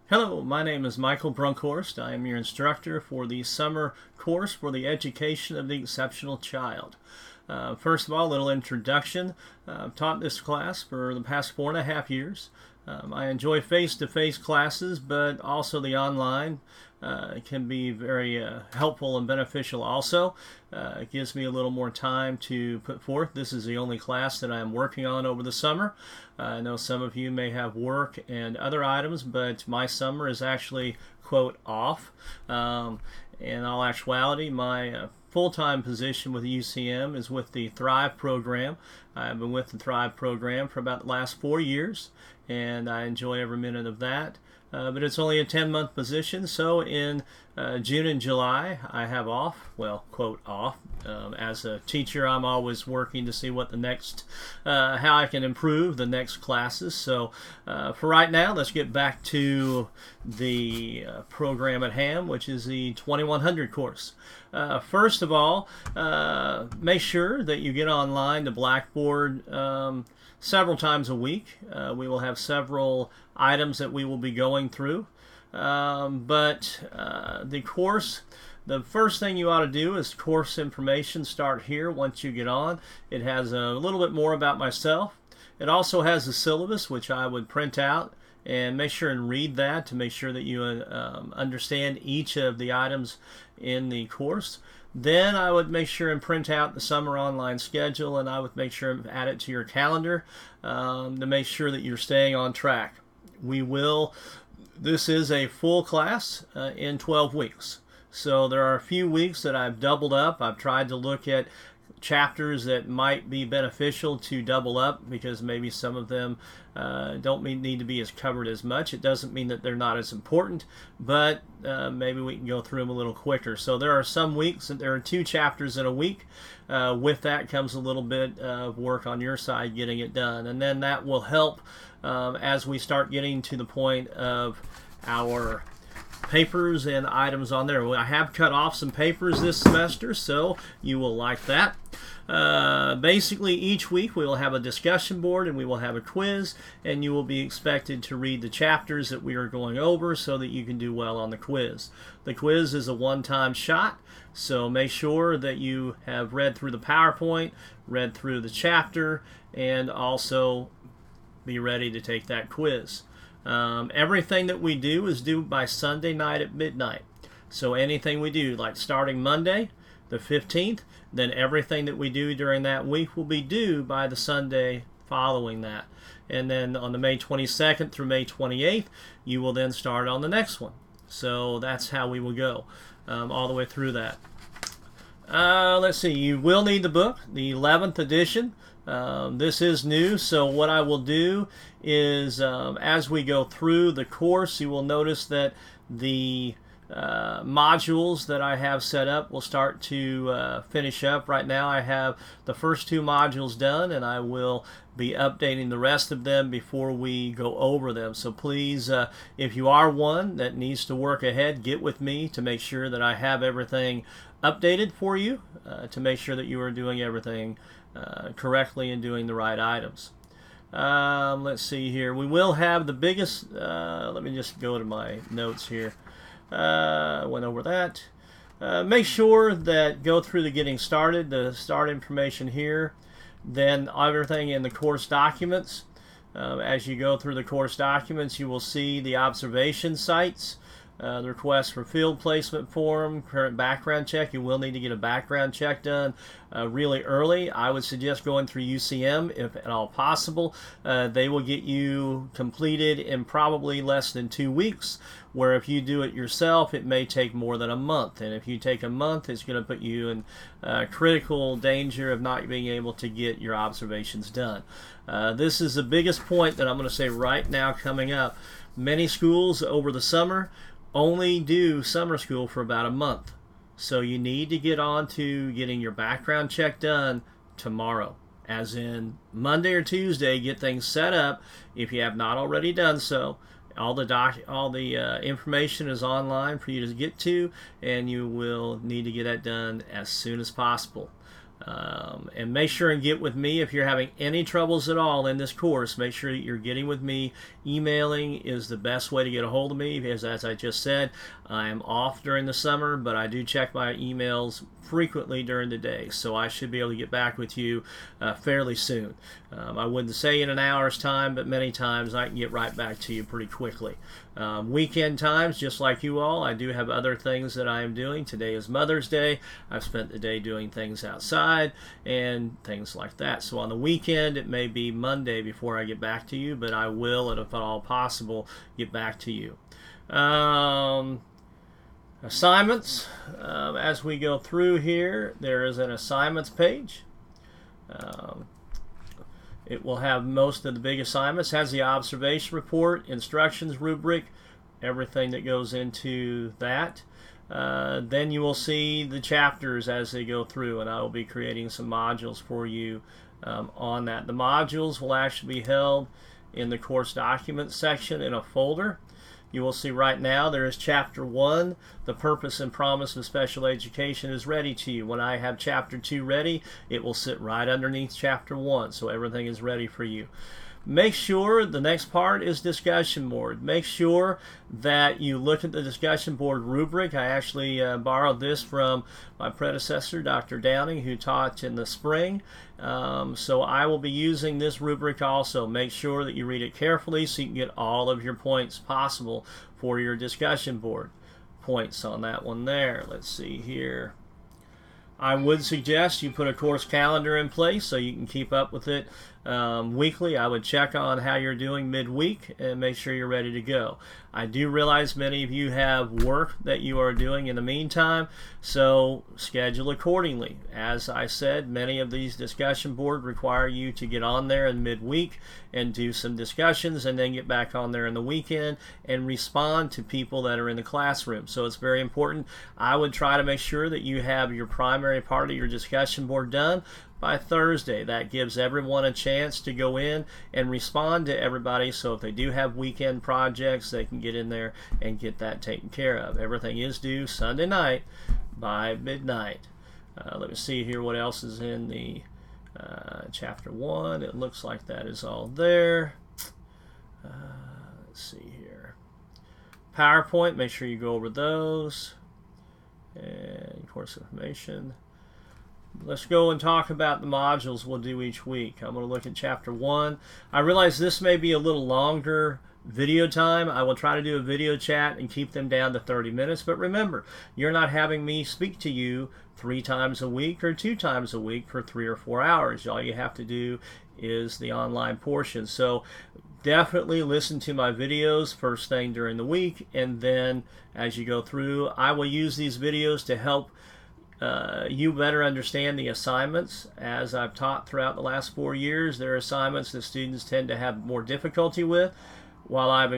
Hello, my name is Michael Brunkhorst. I am your instructor for the summer course for the education of the exceptional child. First of all, a little introduction. I've taught this class for the past 4.5 years. I enjoy face-to-face classes, but also the online can be very helpful and beneficial also. It gives me a little more time to put forth. This is the only class that I'm working on over the summer. I know some of you may have work and other items, but my summer is actually, quote, off. In all actuality, my full-time position with UCM is with the Thrive program. I've been with the Thrive program for about the last 4 years, and I enjoy every minute of that. But it's only a 10-month position, so in June and July I have off, well, quote, off. As a teacher, I'm always working to see what the next, how I can improve the next classes. So for right now, let's get back to the program at hand, which is the 2100 course. First of all, make sure that you get online to Blackboard several times a week. We will have several items that we will be going through. But the course, the first thing you ought to do is course information. Start here once you get on. It has a little bit more about myself. It also has a syllabus, which I would print out and make sure and read that to make sure that you understand each of the items in the course. Then I would make sure and print out the summer online schedule, and I would make sure and add it to your calendar to make sure that you're staying on track. This is a full class in 12 weeks. So there are a few weeks that I've doubled up. I've tried to look at chapters that might be beneficial to double up because maybe some of them don't need to be as covered as much. It doesn't mean that they're not as important, but maybe we can go through them a little quicker. So there are some weeks that there are 2 chapters in a week. With that comes a little bit of work on your side getting it done, and then that will help as we start getting to the point of our papers and items on there. I have cut off some papers this semester, so you will like that. Basically, each week we will have a discussion board and we will have a quiz, and you will be expected to read the chapters that we are going over so that you can do well on the quiz. The quiz is a one-time shot, so make sure that you have read through the PowerPoint, read through the chapter, and also be ready to take that quiz. Everything that we do is due by Sunday night at midnight. So anything we do, like starting Monday, the 15th, then everything that we do during that week will be due by the Sunday following that. And then on the May 22nd through May 28th, you will then start on the next one. So that's how we will go all the way through that. Let's see, you will need the book, the 11th edition. This is new, so what I will do is as we go through the course, you will notice that the modules that I have set up will start to finish up. Right now I have the first 2 modules done, and I will be updating the rest of them before we go over them. So please, if you are one that needs to work ahead, get with me to make sure that I have everything updated for you, to make sure that you are doing everything correctly and doing the right items. Let's see here. We will have the biggest, let me just go to my notes here. Went over that. Make sure that go through the getting started, the start information here, then everything in the course documents. As you go through the course documents, you will see the observation sites, the request for field placement form, current background check. You will need to get a background check done really early. I would suggest going through UCM if at all possible. They will get you completed in probably less than 2 weeks, where if you do it yourself, it may take more than a month. And if you take a month, it's going to put you in critical danger of not being able to get your observations done. This is the biggest point that I'm going to say right now coming up. Many schools over the summer only do summer school for about a month. So you need to get on to getting your background check done tomorrow. As in Monday or Tuesday, get things set up if you have not already done so. All the information is online for you to get to, and you will need to get that done as soon as possible. And make sure and get with me if you're having any troubles at all in this course. Make sure that you're getting with me. Emailing is the best way to get a hold of me, because as I just said, I am off during the summer, but I do check my emails frequently during the day, so I should be able to get back with you fairly soon. I wouldn't say in an hour's time, but many times I can get right back to you pretty quickly. Weekend times, just like you all, I do have other things that I am doing. Today is Mother's Day. I've spent the day doing things outside and things like that. So on the weekend, it may be Monday before I get back to you, but I will, and if at all possible, get back to you. Assignments. As we go through here, there is an assignments page. It will have most of the big assignments, has the observation report, instructions rubric, everything that goes into that. Then you will see the chapters as they go through, and I will be creating some modules for you on that. The modules will actually be held in the course documents section in a folder. You will see right now there is Chapter 1, The Purpose and Promise of Special Education is ready to you. When I have Chapter 2 ready, it will sit right underneath Chapter 1, so everything is ready for you. Make sure the next part is discussion board. Make sure that you look at the discussion board rubric. I actually borrowed this from my predecessor, Dr. Downing, who taught in the spring. So I will be using this rubric also. Make sure that you read it carefully so you can get all of your points possible for your discussion board. Points on that one there. Let's see here. I would suggest you put a course calendar in place so you can keep up with it weekly. I would check on how you're doing midweek and make sure you're ready to go. I do realize many of you have work that you are doing in the meantime, so schedule accordingly. As I said, many of these discussion boards require you to get on there in midweek and do some discussions and then get back on there in the weekend and respond to people that are in the classroom. So it's very important. I would try to make sure that you have your primary part of your discussion board done by Thursday. That gives everyone a chance to go in and respond to everybody, so if they do have weekend projects, they can get in there and get that taken care of. Everything is due Sunday night by midnight. Let me see here what else is in the Chapter 1. It looks like that is all there. Let's see here. PowerPoint, make sure you go over those. And course information. Let's go and talk about the modules we'll do each week. I'm going to look at Chapter 1. I realize this may be a little longer video time. I will try to do a video chat and keep them down to 30 minutes. But remember, you're not having me speak to you 3 times a week or 2 times a week for 3 or 4 hours. All you have to do is the online portion. So definitely listen to my videos first thing during the week, and then as you go through, I will use these videos to help you better understand the assignments. As I've taught throughout the last 4 years, there are assignments that students tend to have more difficulty with. While I've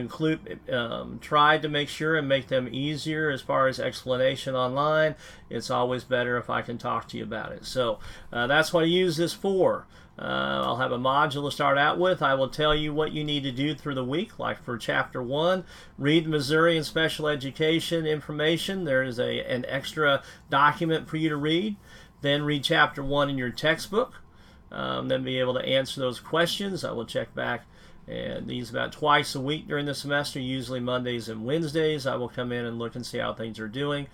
tried to make sure and make them easier as far as explanation online, it's always better if I can talk to you about it. So that's what I use this for. I'll have a module to start out with. I will tell you what you need to do through the week. Like for Chapter 1, read Missouri and special education information. There is an extra document for you to read. Then read Chapter 1 in your textbook. Then be able to answer those questions. I will check back and these about twice a week during the semester, usually Mondays and Wednesdays. I will come in and look and see how things are doing.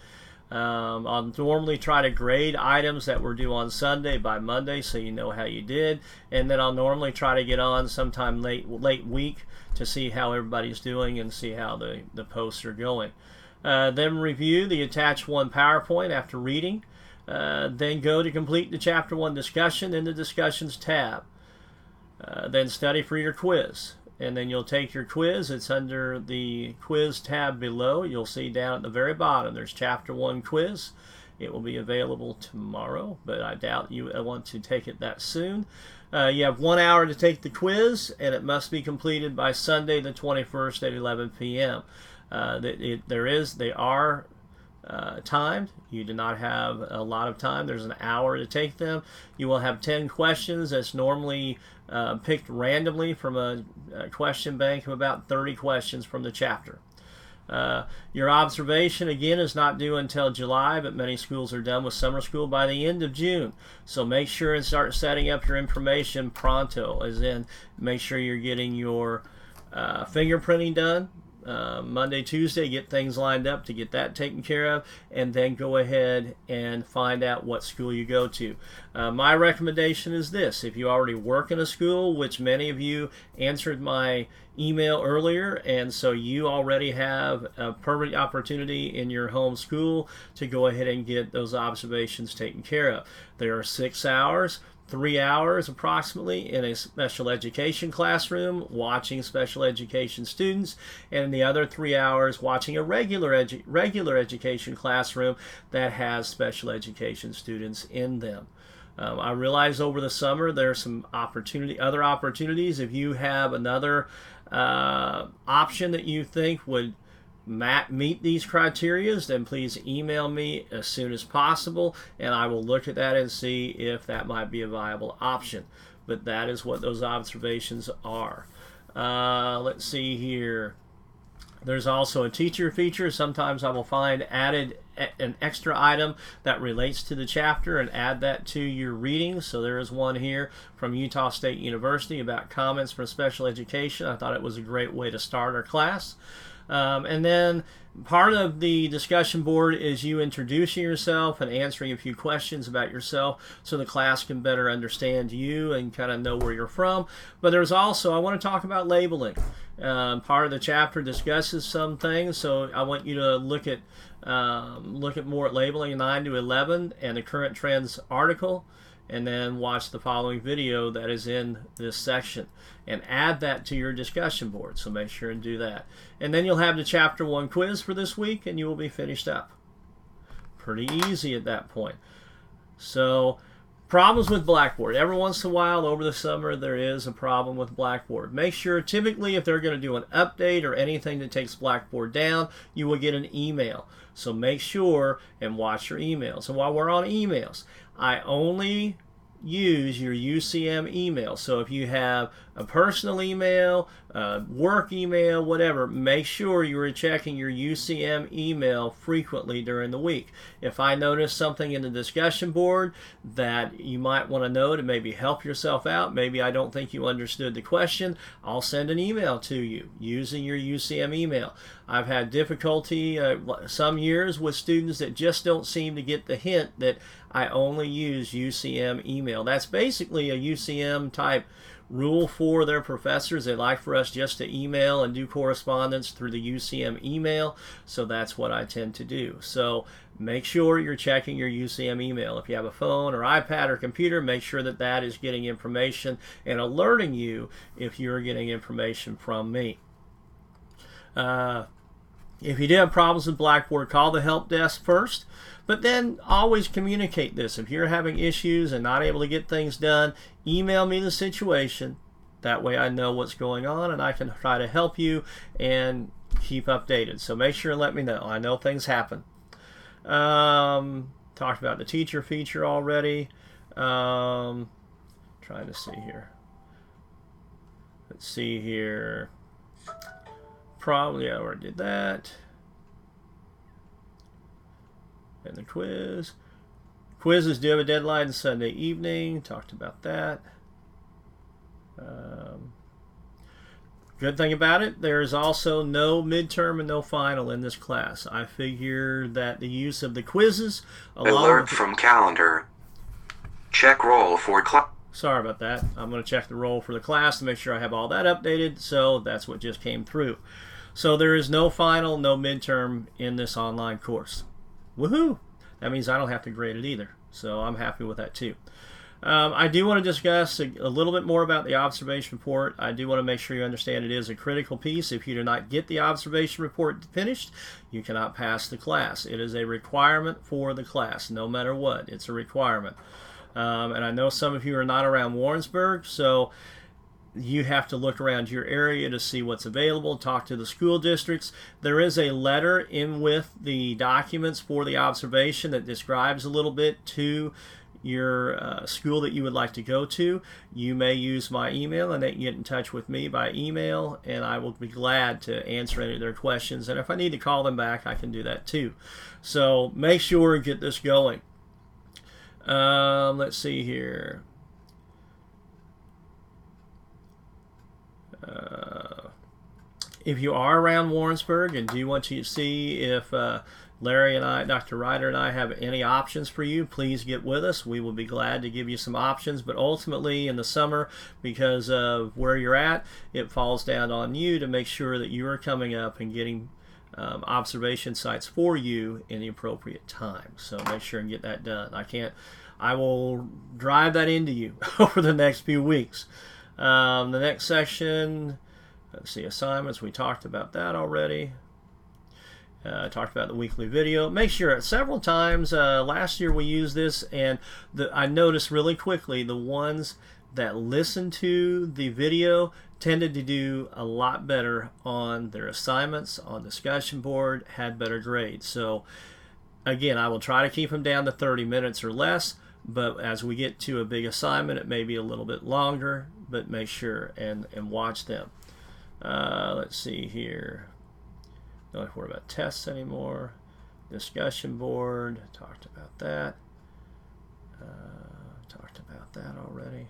I'll normally try to grade items that were due on Sunday by Monday, so you know how you did, and then I'll normally try to get on sometime late week to see how everybody's doing and see how the posts are going. Then review the Attach 1 PowerPoint after reading. Then go to complete the Chapter 1 discussion in the Discussions tab. Then study for your quiz. And then you'll take your quiz. It's under the quiz tab below. You'll see down at the very bottom there's Chapter 1 quiz. It will be available tomorrow, but I doubt you want to take it that soon. You have 1 hour to take the quiz, and it must be completed by Sunday the 21st at 11 p.m. They are timed. You do not have a lot of time. There's an hour to take them. You will have 10 questions. That's normally picked randomly from a question bank of about 30 questions from the chapter. Your observation, again, is not due until July, but many schools are done with summer school by the end of June. So make sure and start setting up your information pronto, as in make sure you're getting your fingerprinting done. Monday, Tuesday, get things lined up to get that taken care of, and then go ahead and find out what school you go to. My recommendation is this: if you already work in a school, which many of you answered my email earlier, and so you already have a perfect opportunity in your home school to go ahead and get those observations taken care of. There are 6 hours. 3 hours approximately in a special education classroom watching special education students, and the other 3 hours watching a regular education classroom that has special education students in them. I realize over the summer there's some other opportunities. If you have another option that you think would meet these criteria, then please email me as soon as possible, and I will look at that and see if that might be a viable option. But that is what those observations are. Let's see here. There's also a teacher feature. Sometimes I will find added an extra item that relates to the chapter and add that to your reading. So there is one here from Utah State University about comments from special education. I thought it was a great way to start our class. And then part of the discussion board is you introducing yourself and answering a few questions about yourself so the class can better understand you and kind of know where you're from. But there's also, I want to talk about labeling. Part of the chapter discusses some things, so I want you to look at more at labeling 9 to 11 and the current trends article, and then watch the following video that is in this section and add that to your discussion board. So make sure and do that. And then you'll have the chapter 1 quiz for this week, and you will be finished up. Pretty easy at that point. So problems with Blackboard. Every once in a while over the summer there is a problem with Blackboard. Make sure, typically if they're going to do an update or anything that takes Blackboard down, you will get an email. So make sure and watch your emails. And while we're on emails, I only use your UCM email. So if you have a personal email, work email, whatever, make sure you are checking your UCM email frequently during the week. If I notice something in the discussion board that you might want to know to maybe help yourself out, maybe I don't think you understood the question, I'll send an email to you using your UCM email. I've had difficulty some years with students that just don't seem to get the hint that I only use UCM email. That's basically a UCM type rule for their professors. They like for us just to email and do correspondence through the UCM email, so that's what I tend to do. So make sure you're checking your UCM email. If you have a phone or iPad or computer, make sure that that is getting information and alerting you if you're getting information from me. If you do have problems with Blackboard, call the help desk first, but then always communicate this. If you're having issues and not able to get things done, email me the situation. That way I know what's going on and I can try to help you and keep updated. So make sure and let me know. I know things happen. Talked about the teacher feature already. Trying to see here. Let's see here. Probably I already did that. And the quiz. Quizzes do have a deadline Sunday evening. Talked about that. Good thing about it, there is also no midterm and no final in this class. I figure that the use of the quizzes alert from calendar. Check roll for class. Sorry about that. I'm going to check the roll for the class to make sure I have all that updated. So that's what just came through. So there is no final, no midterm in this online course. Woohoo! That means I don't have to grade it either. So I'm happy with that too. I do want to discuss a little bit more about the observation report. I do want to make sure you understand it is a critical piece. If you do not get the observation report finished, you cannot pass the class. It is a requirement for the class, no matter what. It's a requirement. And I know some of you are not around Warrensburg, so you have to look around your area to see what's available, talk to the school districts. There is a letter in with the documents for the observation that describes a little bit to your school that you would like to go to, you may use my email, and they can get in touch with me by email, and I will be glad to answer any of their questions. And if I need to call them back, I can do that too. So make sure and get this going. Let's see here. If you are around Warrensburg and do want to see if Larry and I, Dr. Ryder and I, have any options for you, please get with us. We will be glad to give you some options. But ultimately, in the summer, because of where you're at, it falls down on you to make sure that you are coming up and getting observation sites for you in the appropriate time. So make sure and get that done. I will drive that into you over the next few weeks. The next section, let's see, assignments. We talked about that already. I talked about the weekly video. Make sure several times. Last year we used this, and I noticed really quickly the ones that listened to the video tended to do a lot better on their assignments, on discussion board, had better grades. So again, I will try to keep them down to 30 minutes or less, but as we get to a big assignment, it may be a little bit longer, but make sure and watch them. Let's see here. Don't have to worry about tests anymore. Discussion board, talked about that. Talked about that already.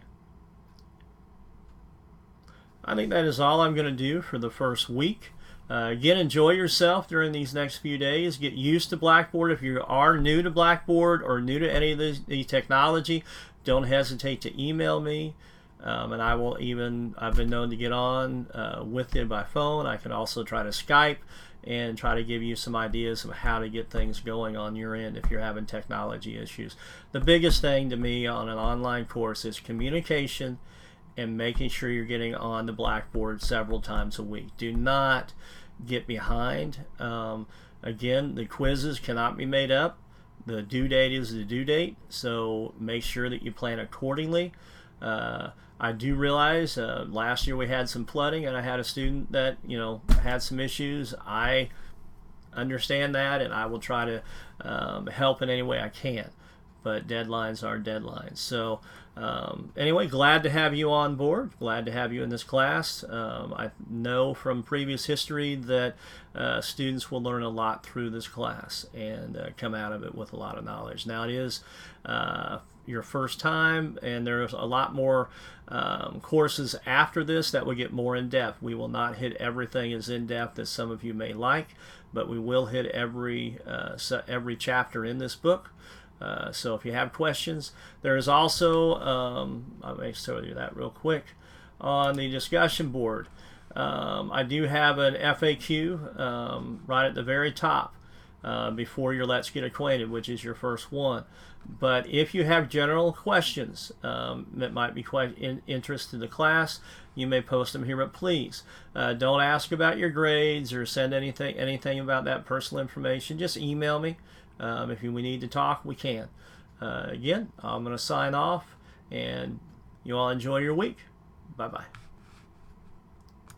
I think that is all I'm going to do for the first week. Again, enjoy yourself during these next few days. Get used to Blackboard. If you are new to Blackboard or new to any of the technology, don't hesitate to email me. And I've been known to get on with you by phone. I can also try to Skype and try to give you some ideas of how to get things going on your end if you're having technology issues. The biggest thing to me on an online course is communication and making sure you're getting on the Blackboard several times a week. Do not get behind. Again, the quizzes cannot be made up. The due date is the due date, so make sure that you plan accordingly. I do realize last year we had some flooding, and I had a student that had some issues. I understand that, and I will try to help in any way I can. But deadlines are deadlines. So anyway, glad to have you on board. Glad to have you in this class. I know from previous history that students will learn a lot through this class and come out of it with a lot of knowledge. Now it is your first time, and there's a lot more courses after this that will get more in depth. We will not hit everything as in depth as some of you may like, but we will hit every chapter in this book. So if you have questions, there is also, I'll make show you that real quick, on the discussion board. I do have an FAQ right at the very top before your Let's Get Acquainted, which is your first one. But if you have general questions that might be quite interest to the class, you may post them here, but please don't ask about your grades or send anything about that personal information. Just email me. If we need to talk, we can. Again, I'm going to sign off, and you all enjoy your week. Bye-bye.